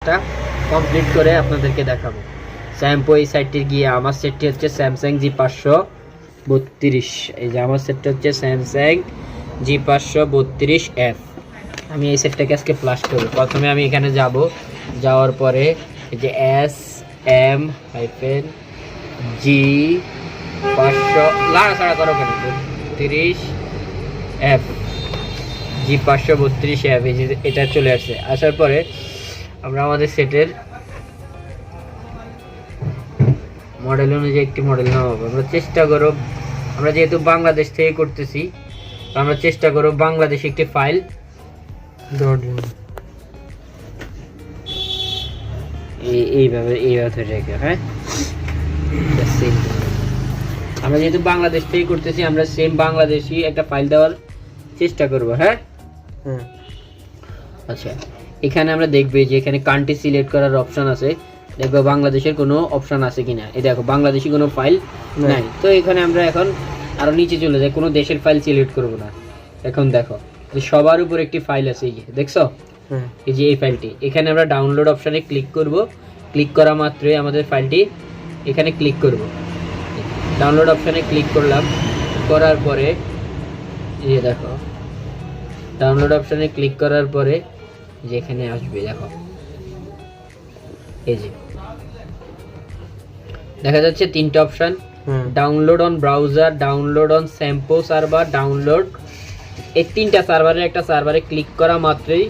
কাজটা কমপ্লিট করে আপনাদেরকে দেখাবো। স্যাম্পো এই সাইডটি গিয়ে আমার সেটটি হচ্ছে স্যামসাং G532। এই যে আমার সেটটা হচ্ছে স্যামসাং G532F। আমি এই সেটটাকে আজকে ফ্লাশ করব। প্রথমে আমি এখানে যাব, যাওয়ার পরে এই যে SM-G500 লাড়াছাড়া করো কেন 32F, G532F, এই যে এটা চলে আসছে। আসার পরে আমরা আমাদের সেটের মডেল অনুযায়ী একটি মডেল নামাবো। আমরা চেষ্টা করব, আমরা যেহেতু বাংলাদেশ থেকে করতেছি, আমরা চেষ্টা করব বাংলাদেশে একটি ফাইল এইভাবে রেখে, হ্যাঁ আমরা যেহেতু বাংলাদেশ থেকে করতেছি, আমরা সেম বাংলাদেশি একটা ফাইল দেওয়ার চেষ্টা করব। হ্যাঁ আচ্ছা, এখানে আমরা দেখব যে এখানে কান্ট্রি সিলেক্ট করার অপশন আছে, দেখবো বাংলাদেশের কোনো অপশন আছে কিনা। এই দেখো বাংলাদেশি কোনো ফাইল নাই, তো এখানে আমরা এখন আরো নিচে চলে যাই, কোনো দেশের ফাইল সিলেক্ট করব না। এখন দেখো যে সবার উপর একটি ফাইল আছে, এই যে দেখছো, এই যে এই ফাইলটি। এখানে আমরা ডাউনলোড অপশনে ক্লিক করব। ক্লিক করা মাত্রই আমাদের ফাইলটি এখানে ক্লিক করব। ডাউনলোড অপশনে ক্লিক করলাম, করার পরে এই যে দেখো ডাউনলোড অপশনে ক্লিক করার পরে যে এখানে আসবে, দেখো এই যে দেখা যাচ্ছে তিনটা option, download on browser, download on sampo server, download. এই তিনটা সার্ভারের একটা সার্ভারে ক্লিক করা মাত্রই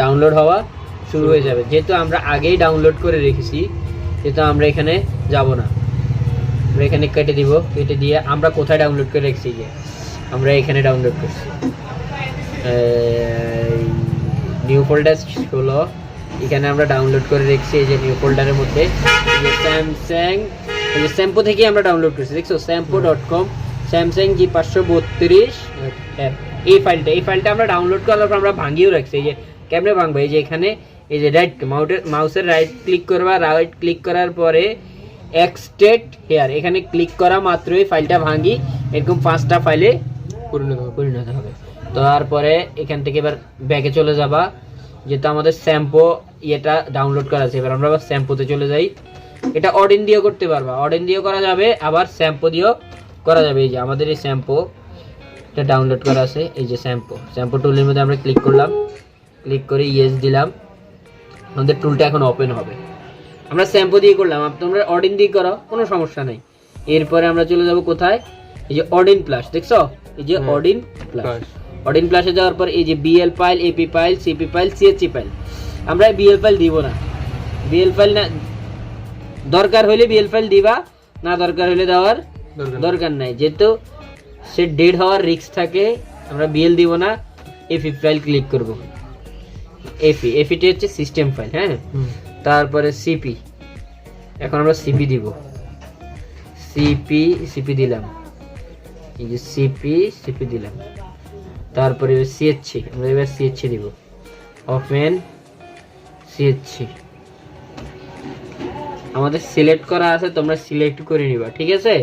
ডাউনলোড হওয়া শুরু হয়ে যাবে। যেহেতু আমরা আগেই ডাউনলোড করে রেখেছি, যেহেতু আমরা এখানে যাব না, আমরা এখানে কেটে দিব। কেটে দিয়ে আমরা কোথায় ডাউনলোড করে রেখেছি, যে আমরা এখানে ডাউনলোড করছি নিউ ফোল্ডার হলো, এখানে আমরা ডাউনলোড করে রেখেছি। এই যে নিউ ফোল্ডারের মধ্যে যে স্যামসাং, এই যে স্যাম্পো থেকে আমরা ডাউনলোড করেছি, দেখছো sampo.com স্যামসাং G532 এই ফাইলটা আমরা ডাউনলোড করার পর আমরা ভাঙিয়েও রাখছি। এই যে কেমনে ভাঙবো, এই যে এখানে এই যে মাউসের রাইট ক্লিক করবা, রাইট ক্লিক করার পরে এক্সট্রাক্ট হেয়ার, এখানে ক্লিক করা মাত্রই ফাইলটা ভাঙি এরকম 5টা ফাইলে পরিণত হবে। তারপরে এখান থেকে এবার ব্যাকে চলে যাবা, যেহেতু আমাদের স্যাম্পো এটা ডাউনলোড করা আছে। এবার আমরা স্যাম্পোতে চলে যাই। এটা অডিন দিয়েও করতে পারবা, অডিন দিয়েও করা যাবে, আবার স্যাম্পো দিয়েও করা যাবে। এই যে আমাদের এই স্যাম্পো এটা ডাউনলোড করা আছে, এই যে স্যাম্পো টুলের মধ্যে আমরা ক্লিক করলাম, ক্লিক করে ইয়েস দিলাম, আমাদের টুলটা এখন ওপেন হবে। আমরা স্যাম্পো দিয়ে করলাম, তোমরা অডিন দিয়ে করো, কোনো সমস্যা নেই। এরপরে আমরা চলে যাব কোথায়, এই যে অডিন প্লাস, দেখছো এই যে অডিন প্লাসে যাওয়ার পর এই যে BL file, AP file, CP file, CSC file. আমরা বিএল ফাইল দিব না, বিএল ফাইল না, দরকার হইলে বিএল ফাইল দিবা, না দরকার হইলে দেওয়ার দরকার নাই। যেহেতু সে ডেড হওয়ার রিস্ক থাকে, আমরা বিএল দিব না। এপি ফাইল ক্লিক করব, এপিটি হচ্ছে সিস্টেম ফাইল। হ্যাঁ তারপরে সিপি, এখন আমরা সিপি দিব, সিপি দিলাম, এই যে সিপি দিলাম। তারপরে সিএচসি, আমরা এবার সিএচসি দিব, ওপেন সিএচসি। আমাদের সিলেক্ট করা আছে, তোমরা সিলেক্ট করে নিবা, ঠিক আছে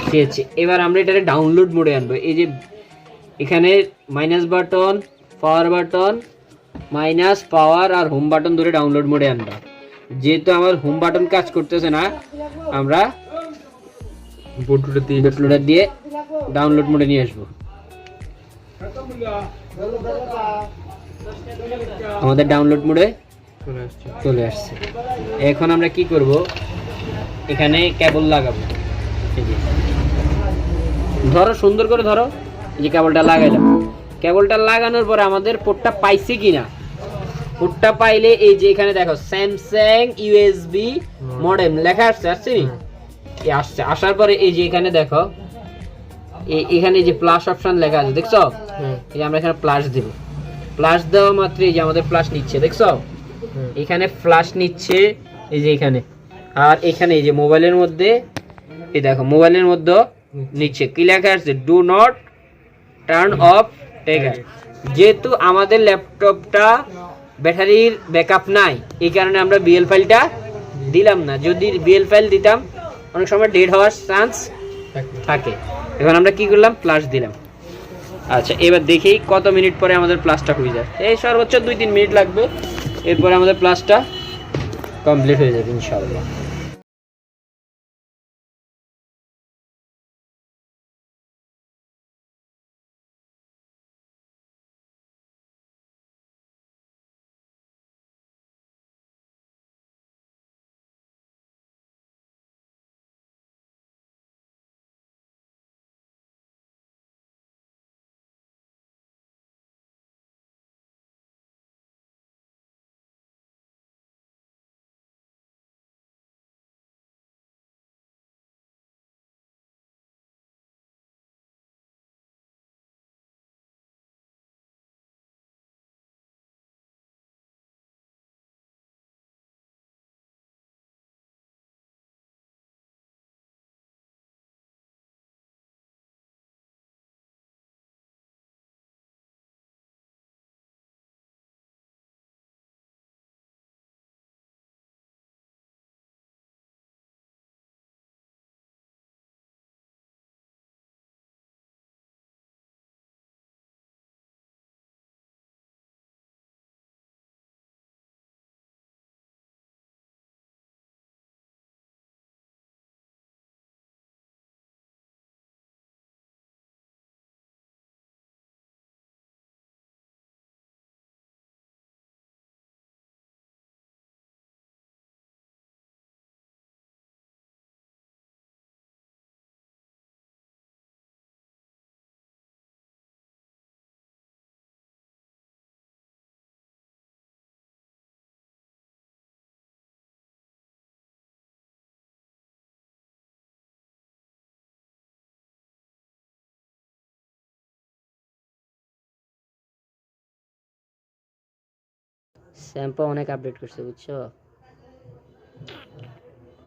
সিএচসি। এবার আমরা এটাকে ডাউনলোড মোডে আনবো। এই যে এখানে minus button, power button, minus power আর হোম বাটন ধরে ডাউনলোড মোডে আনবা। যেহেতু আমার হোম বাটন কাজ করতেছে না, আমরা বুটলোডার দিয়ে ডাউনলোড মোডে নিয়ে আসবো। আমাদের ডাউনলোড মোডে চলে আসছে। এখন আমরা কি করব, এখানে কেবল লাগাবো। ধরো সুন্দর করে ধরো, এই যে কেবলটা লাগাইলাম। কেবলটা লাগানোর পরে আমাদের পোর্টটা পাইছে কিনা, পোর্টটা পাইলে এই যে এখানে দেখো স্যামসাং ইউএসবি মডেম লেখা আসছে, আসছে। আসার পরে এই যে এখানে দেখো এখানে যে প্লাস অপশন লেখা আছে, দেখছো এই যে আমরা এখানে প্লাস দেব। প্লাস দেওয়া মাত্র এই যে আমাদের ফ্ল্যাশ নিচ্ছে, দেখছো এখানে ফ্ল্যাশ নিচ্ছে, এই যে এখানে। আর এখানে এই যে মোবাইলের মধ্যে, এই দেখো মোবাইলের মধ্যে নিচ্ছে কি লেখা আছে, do not turn off trigger. যেহেতু আমাদের ল্যাপটপটা ব্যাটারির ব্যাকআপ নাই, এই কারণে আমরা বিএল ফাইলটা দিলাম না। যদি বিএল ফাইল দিতাম অনেক সময় ডেড হওয়ার চান্স থাকে। এখন আমরা কি করলাম, প্লাস দিলাম। আচ্ছা এবার দেখি কত মিনিট পরে আমাদের প্লাসটা হয়ে যায়। এই সর্বোচ্চ 2-3 মিনিট লাগবে, এরপরে আমাদের প্লাসটা কমপ্লিট হয়ে যাবে ইনশাআল্লাহ। শ্যাম্পু অনেক আপডেট করছে বুঝছো।